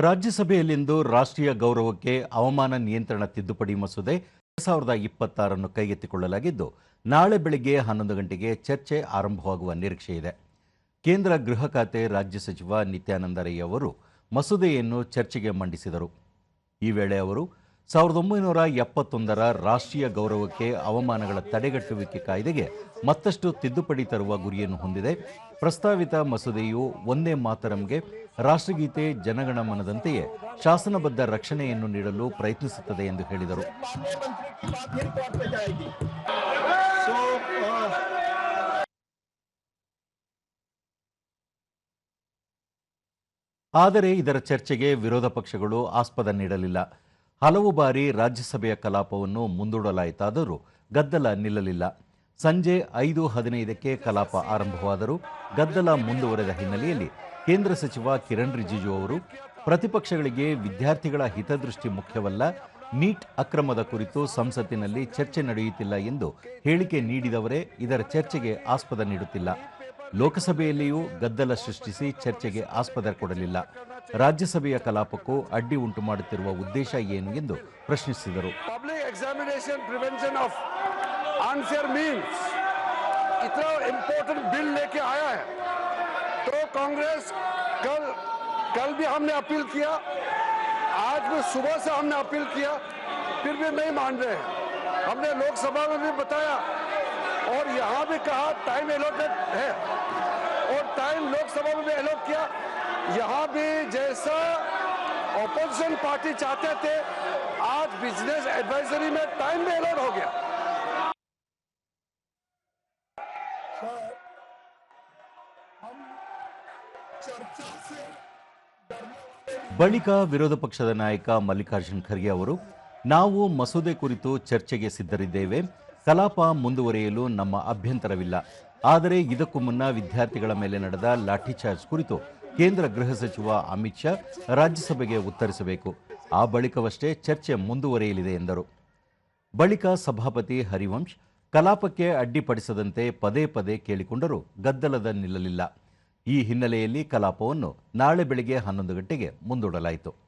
ರಾಜ್ಯಸಭೆಯಲ್ಲಿಂದು ರಾಷ್ಟ್ರೀಯ ಗೌರವಕ್ಕೆ ಅವಮಾನ ನಿಯಂತ್ರಣ ತಿದ್ದುಪಡಿ ಮಸೂದೆ 2026 ಕೈಗೆತ್ತಿಕೊಳ್ಳಲಾಗಿದ್ದು, ನಾಳೆ ಬೆಳಗ್ಗೆ 11 ಗಂಟೆಗೆ ಚರ್ಚೆ ಆರಂಭವಾಗುವ ನಿರೀಕ್ಷೆ ಇದೆ. ಕೇಂದ್ರ ಗೃಹ ಖಾತೆ ರಾಜ್ಯ ಸಚಿವ ನಿತ್ಯಾನಂದ ರೈ ಅವರು ಮಸೂದೆಯನ್ನು ಚರ್ಚೆಗೆ ಮಂಡಿಸಿದರು. ಈ ವೇಳೆ ಅವರು 1971ರ ರಾಷ್ಟ್ರೀಯ ಗೌರವಕ್ಕೆ ಅವಮಾನಗಳ ತಡೆಗಟ್ಟುವಿಕೆ ಕಾಯ್ದೆಗೆ ಮತ್ತಷ್ಟು ತಿದ್ದುಪಡಿ ತರುವ ಗುರಿಯನ್ನು ಹೊಂದಿದೆ. ಪ್ರಸ್ತಾವಿತ ಮಸೂದೆಯು ವಂದೇ ಮಾತರಂಗೆ ರಾಷ್ಟ್ರಗೀತೆ ಜನಗಣಮನದಂತೆಯೇ ಶಾಸನಬದ್ಧ ರಕ್ಷಣೆಯನ್ನು ನೀಡಲು ಪ್ರಯತ್ನಿಸುತ್ತದೆ ಎಂದು ಹೇಳಿದರು. ಆದರೆ ಇದರ ಚರ್ಚೆಗೆ ವಿರೋಧ ಪಕ್ಷಗಳು ಆಸ್ಪದ ನೀಡಲಿಲ್ಲ. ಹಲವು ಬಾರಿ ರಾಜ್ಯಸಭೆಯ ಕಲಾಪವನ್ನು ಮುಂದೂಡಲಾಯಿತಾದರೂ ಗದ್ದಲ ನಿಲ್ಲಲಿಲ್ಲ. ಸಂಜೆ 5:15ಕ್ಕೆ ಕಲಾಪ ಆರಂಭವಾದರೂ ಗದ್ದಲ ಮುಂದುವರೆದ ಹಿನ್ನೆಲೆಯಲ್ಲಿ ಕೇಂದ್ರ ಸಚಿವ ಕಿರಣ್ ರಿಜಿಜು ಅವರು ಪ್ರತಿಪಕ್ಷಗಳಿಗೆ ವಿದ್ಯಾರ್ಥಿಗಳ ಹಿತದೃಷ್ಟಿ ಮುಖ್ಯವಲ್ಲ, ನೀಟ್ ಅಕ್ರಮದ ಕುರಿತು ಸಂಸತ್ತಿನಲ್ಲಿ ಚರ್ಚೆ ನಡೆಯುತ್ತಿಲ್ಲ ಎಂದು ಹೇಳಿಕೆ ನೀಡಿದವರೇ ಇದರ ಚರ್ಚೆಗೆ ಆಸ್ಪದ ನೀಡುತ್ತಿಲ್ಲ. ಲೋಕಸಭೆಯಲ್ಲಿಯೂ ಗದ್ದಲ ಸೃಷ್ಟಿಸಿ ಚರ್ಚೆಗೆ ಆಸ್ಪದ ಕೊಡಲಿಲ್ಲ. ರಾಜ್ಯಸಭೆಯ ಕಲಾಪಕ್ಕೂ ಅಡ್ಡಿ ಉಂಟು ಮಾಡುತ್ತಿರುವ ಉದ್ದೇಶ ಏನು ಎಂದು ಪ್ರಶ್ನಿಸಿದರು. Public examination prevention of answer means इतना इम्पोर्टेंट बिल लेके आया है, तो कांग्रेस कल भी हमने अपील किया, आज भी सुबह से हमने अपील किया, फिर भी नहीं मान रहे हैं. हमने लोकसभा में भी बताया और यहाँ भी कहा टाइम एलोटेड है और टाइम लोकसभा में भी एलोट किया. यहाँ भी जैसा ऑपोजिशन पार्टी चाहते थे, आज बिजनेस एडवाइजरी में टाइम भी एलोट हो गया. ಬಳಿಕ ವಿರೋಧ ಪಕ್ಷದ ನಾಯಕ ಮಲ್ಲಿಕಾರ್ಜುನ್ ಖರ್ಗೆ ಅವರು, ನಾವು ಮಸೂದೆ ಕುರಿತು ಚರ್ಚೆಗೆ ಸಿದ್ಧರಿದ್ದೇವೆ, ಕಲಾಪ ಮುಂದುವರಿಯಲು ನಮ್ಮ ಅಭ್ಯಂತರವಿಲ್ಲ. ಆದರೆ ಇದಕ್ಕೂ ಮುನ್ನ ವಿದ್ಯಾರ್ಥಿಗಳ ಮೇಲೆ ನಡೆದ ಲಾಠಿಚಾರ್ಜ್ ಕುರಿತು ಕೇಂದ್ರ ಗೃಹ ಸಚಿವ ಅಮಿತ್ ಶಾ ರಾಜ್ಯಸಭೆಗೆ ಉತ್ತರಿಸಬೇಕು. ಆ ಬಳಿಕವಷ್ಟೇ ಚರ್ಚೆ ಮುಂದುವರಿಯಲಿದೆ ಎಂದರು. ಬಳಿಕ ಸಭಾಪತಿ ಹರಿವಂಶ್ ಕಲಾಪಕ್ಕೆ ಅಡ್ಡಿಪಡಿಸದಂತೆ ಪದೇ ಪದೇ ಕೇಳಿಕೊಂಡರೂ ಗದ್ದಲದ ನಿಲ್ಲಲಿಲ್ಲ. ಈ ಹಿನ್ನೆಲೆಯಲ್ಲಿ ಕಲಾಪವನ್ನು ನಾಳೆ ಬೆಳಗ್ಗೆ 11 ಗಂಟೆಗೆ ಮುಂದೂಡಲಾಯಿತು.